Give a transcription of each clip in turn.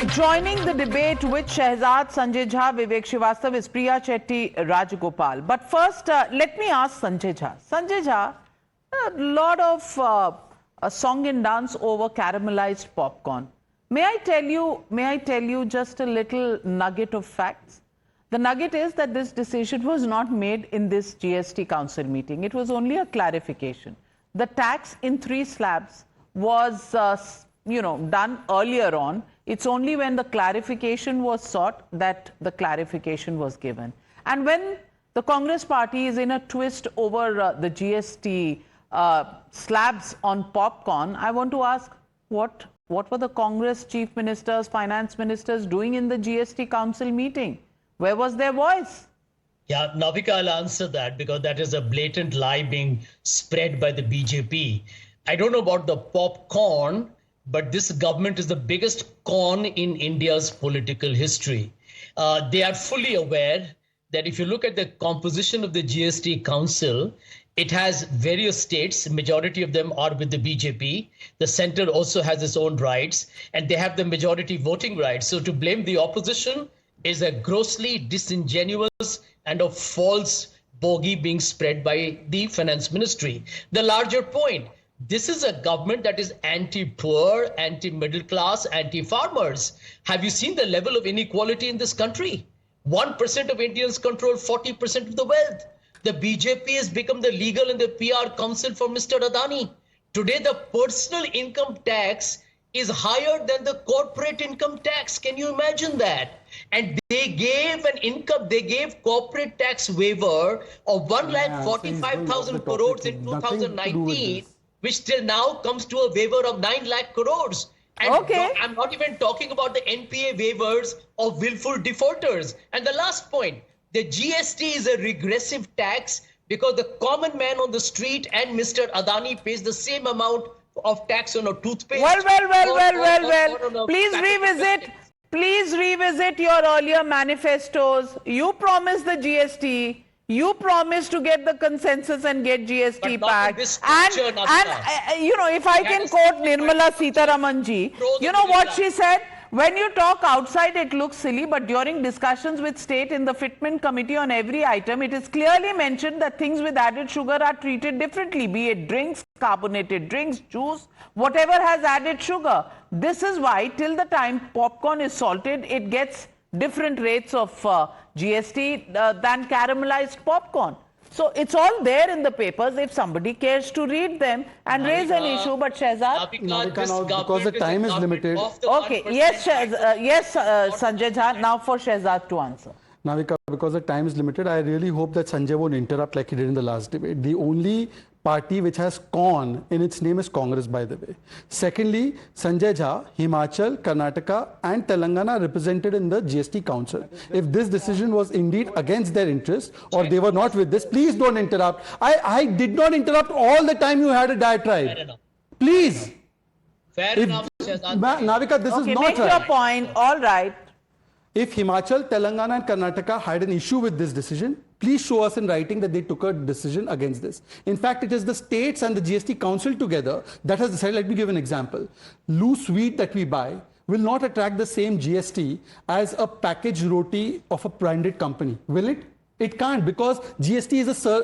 Joining the debate with Shehzad, Sanjay Jha, Vivek Srivastava is Priya Chetty, Rajgopal. But first, let me ask Sanjay Jha. Sanjay Jha, a lot of song and dance over caramelized popcorn. May I tell you just a little nugget of facts? The nugget is that this decision was not made in this GST Council meeting. It was only a clarification. The tax in 3 slabs was, done earlier on. It's only when the clarification was sought that the clarification was given. And when the Congress party is in a twist over the GST slabs on popcorn, I want to ask, what were the Congress chief ministers, finance ministers doing in the GST Council meeting? Where was their voice? Yeah, Navika, I'll answer that because that is a blatant lie being spread by the BJP. I don't know about the popcorn, but this government is the biggest con in India's political history. They are fully aware that if you look at the composition of the GST Council, it has various states, majority of them are with the BJP. The center also has its own rights, and they have the majority voting rights. So to blame the opposition is a grossly disingenuous and a false bogey being spread by the finance ministry. The larger point, this is a government that is anti-poor, anti-middle class, anti-farmers. Have you seen the level of inequality in this country? 1% of Indians control 40% of the wealth. The BJP has become the legal and the PR council for Mr. Adani. Today, the personal income tax is higher than the corporate income tax. Can you imagine that? And they gave corporate tax waiver of 1,45,000 crores in 2019, which till now comes to a waiver of 9 lakh crores. And okay. I'm not even talking about the NPA waivers of willful defaulters. And the last point, the GST is a regressive tax because the common man on the street and Mr. Adani pays the same amount of tax on a toothpaste. Well. Please revisit your earlier manifestos. You promised the GST. You promised to get the consensus and get GST back. If I can quote Nirmala Sitharaman ji, you know what she said? When you talk outside, it looks silly, but during discussions with state in the fitment committee on every item, it is clearly mentioned that things with added sugar are treated differently, be it drinks, carbonated drinks, juice, whatever has added sugar. This is why till the time popcorn is salted, it gets different rates of GST than caramelized popcorn. So it's all there in the papers if somebody cares to read them and raise an issue. But Shehzad, because the time is limited. Okay, yes, Sanjay Jha. Now for Shehzad to answer. Navika, because the time is limited, I really hope that Sanjay won't interrupt like he did in the last debate. The only party which has con in its name is Congress, by the way. Secondly, Sanjay Jha, Himachal, Karnataka and Telangana are represented in the GST Council. If this decision was indeed against their interest or they were not with this, please don't interrupt. I did not interrupt all the time you had a diatribe. Fair enough. Please. Fair enough, Navika, this is not make right. your point. All right. If Himachal, Telangana and Karnataka had an issue with this decision, please show us in writing that they took a decision against this. In fact, it is the states and the GST Council together that has decided. Let me give an example. Loose wheat that we buy will not attract the same GST as a packaged roti of a branded company. Will it? It can't, because GST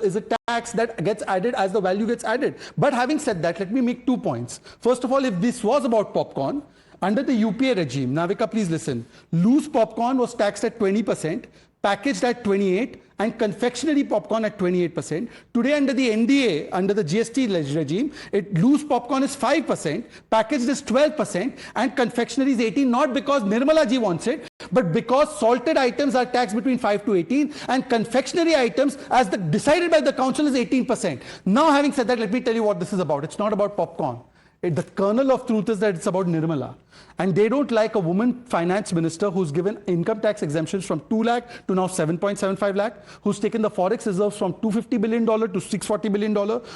is a tax that gets added as the value gets added. But having said that, let me make 2 points. First of all, if this was about popcorn, under the UPA regime, Navika, please listen, loose popcorn was taxed at 20%, packaged at 28%, and confectionery popcorn at 28%. Today, under the NDA, under the GST regime, loose popcorn is 5%, packaged is 12%, and confectionery is 18%, not because Nirmala ji wants it, but because salted items are taxed between 5 to 18, and confectionery items, as decided by the council, is 18%. Now, having said that, let me tell you what this is about. It's not about popcorn. The kernel of truth is that it's about Nirmala. And they don't like a woman finance minister who's given income tax exemptions from 2 lakh to now 7.75 lakh, who's taken the forex reserves from $250 billion to $640 billion,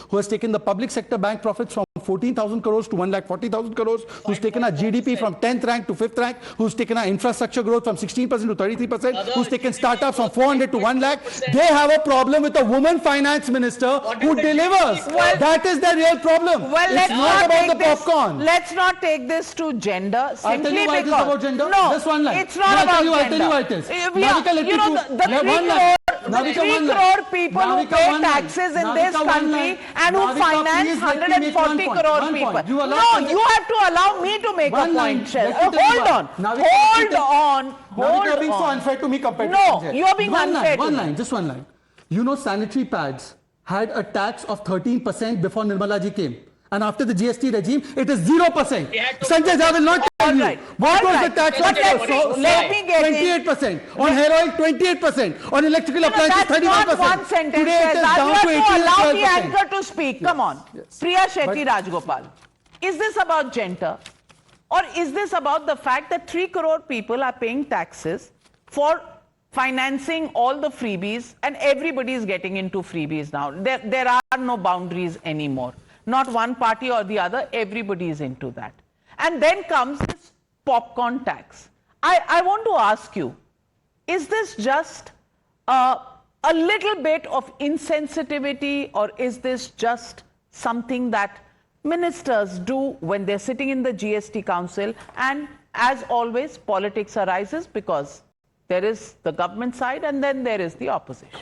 who has taken the public sector bank profits from 14,000 crores to 1,40,000 crores, who's taken our GDP from 10th rank to 5th rank, who's taken our infrastructure growth from 16% to 33%, who's taken startups from 400 to 1 lakh. They have a problem with a woman finance minister who delivers. That is the real problem. Well, it's not about the popcorn. Let's not take this to gender. I'll tell you why it is about gender. No, just one line. It's not about gender. I'll tell you why it is. Navika, let me the 3 crore people who pay taxes in this country and who finance 140 crore people. No, you have to allow me to make a point, Shell. Hold on. You're being so unfair to me compared to No, you're being unfair to me. Just one line. You know, sanitary pads had a tax of 13% before Nirmala ji came. And after the GST regime, it is 0%. Sanjay Jha will not tell you. What was the tax on soap? 28%. On hair oil, 28%. On electrical appliances, 35%. That's not one sentence. Today it is down to 18%. Allow the anchor to speak. Come on. Priya Shetty Rajgopal. Is this about gender? Or is this about the fact that 3 crore people are paying taxes for financing all the freebies and everybody is getting into freebies now? There are no boundaries anymore. Not one party or the other, everybody is into that. And then comes this popcorn tax. I want to ask you, is this just a little bit of insensitivity, or is this just something that ministers do when they're sitting in the GST Council, and as always, politics arises because there is the government side and then there is the opposition?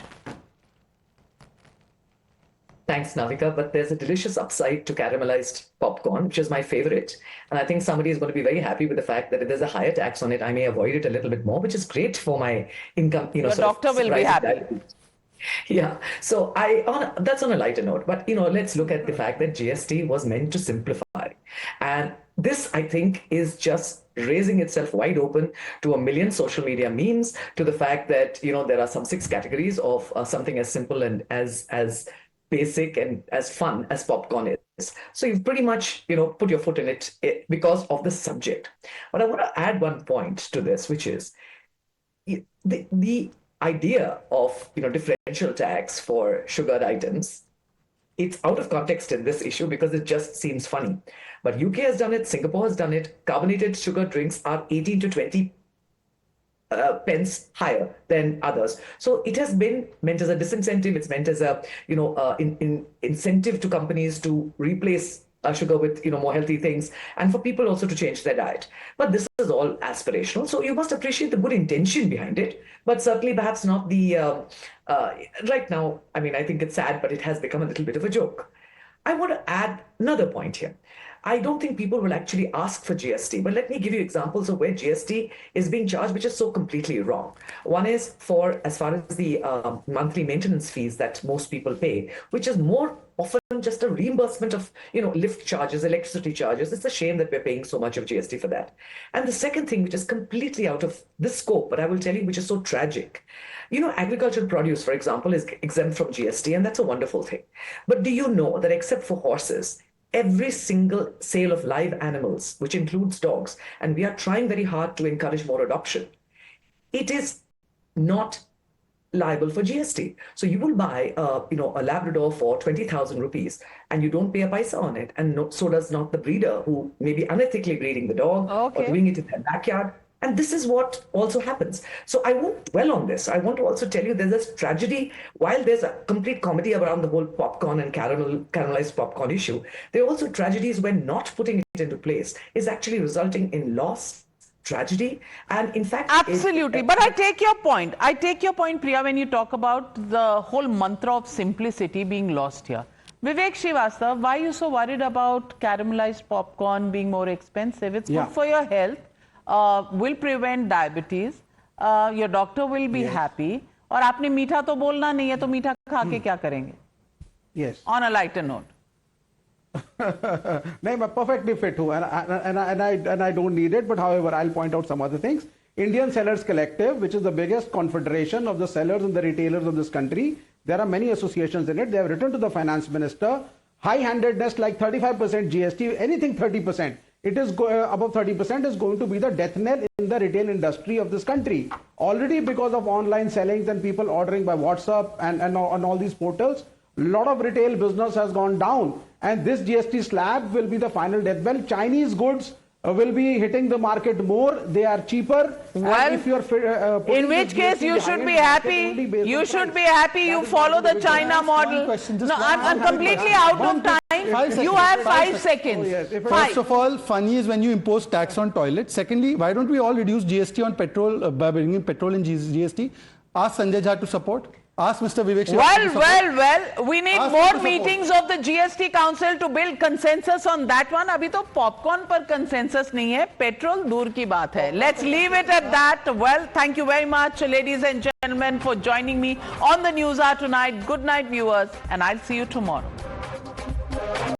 Thanks, Navika. But there's a delicious upside to caramelized popcorn, which is my favorite. And I think somebody is going to be very happy with the fact that if there's a higher tax on it, I may avoid it a little bit more, which is great for my income. Your doctor will be happy. Yeah. So that's on a lighter note. But, let's look at the fact that GST was meant to simplify. And this, I think, is just raising itself wide open to a million social media memes, to the fact that, there are some 6 categories of something as simple and as basic and as fun as popcorn is. So you've pretty much, put your foot in it because of the subject. But I want to add one point to this, which is the idea of, differential tax for sugared items. It's out of context in this issue because it just seems funny. But UK has done it, Singapore has done it. Carbonated sugar drinks are 18 to 20 pence higher than others. So it has been meant as a disincentive. It's meant as a incentive to companies to replace sugar with more healthy things, and for people also to change their diet. But this is all aspirational. So you must appreciate the good intention behind it, but certainly perhaps not the right now. I mean, I think it's sad, but it has become a little bit of a joke. I want to add another point here. I don't think people will actually ask for GST, but let me give you examples of where GST is being charged, which is so completely wrong. One is for as far as the monthly maintenance fees that most people pay, which is more often just a reimbursement of, lift charges, electricity charges. It's a shame that we're paying so much of GST for that. And the second thing, which is completely out of this scope, but I will tell you, which is so tragic. Agricultural produce, for example, is exempt from GST, and that's a wonderful thing. But do you know that except for horses, every single sale of live animals, which includes dogs, and we are trying very hard to encourage more adoption, it is not liable for GST. So you will buy, a Labrador for 20,000 rupees, and you don't pay a paisa on it, and so does not the breeder who may be unethically breeding the dog or doing it in their backyard. And this is what also happens. So I won't dwell on this. I want to also tell you there's this tragedy. While there's a complete comedy around the whole popcorn and caramelized popcorn issue, there are also tragedies where not putting it into place is actually resulting in loss, tragedy, and in fact... Absolutely. But I take your point. Priya, when you talk about the whole mantra of simplicity being lost here. Vivek Srivastava, why are you so worried about caramelized popcorn being more expensive? It's good for your health. Will prevent diabetes, your doctor will be happy, और आपने मीठा तो बोलना नहीं है, तो मीठा खा के क्या करेंगे? Yes. On a lighter note. No, I'm perfectly fit too, and I don't need it. But however, I'll point out some other things. Indian Sellers Collective, which is the biggest confederation of the sellers and the retailers of this country, there are many associations in it. They have written to the finance minister, high-handedness like 35% GST, anything 30%. It is above 30% is going to be the death knell in the retail industry of this country. Already because of online sellings and people ordering by WhatsApp and on all these portals, a lot of retail business has gone down. and this GST slab will be the final death bell. Chinese goods will be hitting the market more. They are cheaper. Well, and if you're in which case you should be happy. You should be happy you follow the China model. No, I'm completely out of time. You have 5 seconds. First of all, funny is when you impose tax on toilets. Secondly, why don't we all reduce GST on petrol by bringing petrol in GST? Ask Sanjay Jha to support. Ask Mr. Vivek Srivastava to support. Well, we need more meetings of the GST Council to build consensus on that one. अभी तो popcorn पर consensus नहीं है, petrol दूर की बात है. Let's leave it at that. Well, thank you very much, ladies and gentlemen, for joining me on the News Hour tonight. Good night, viewers, and I'll see you tomorrow.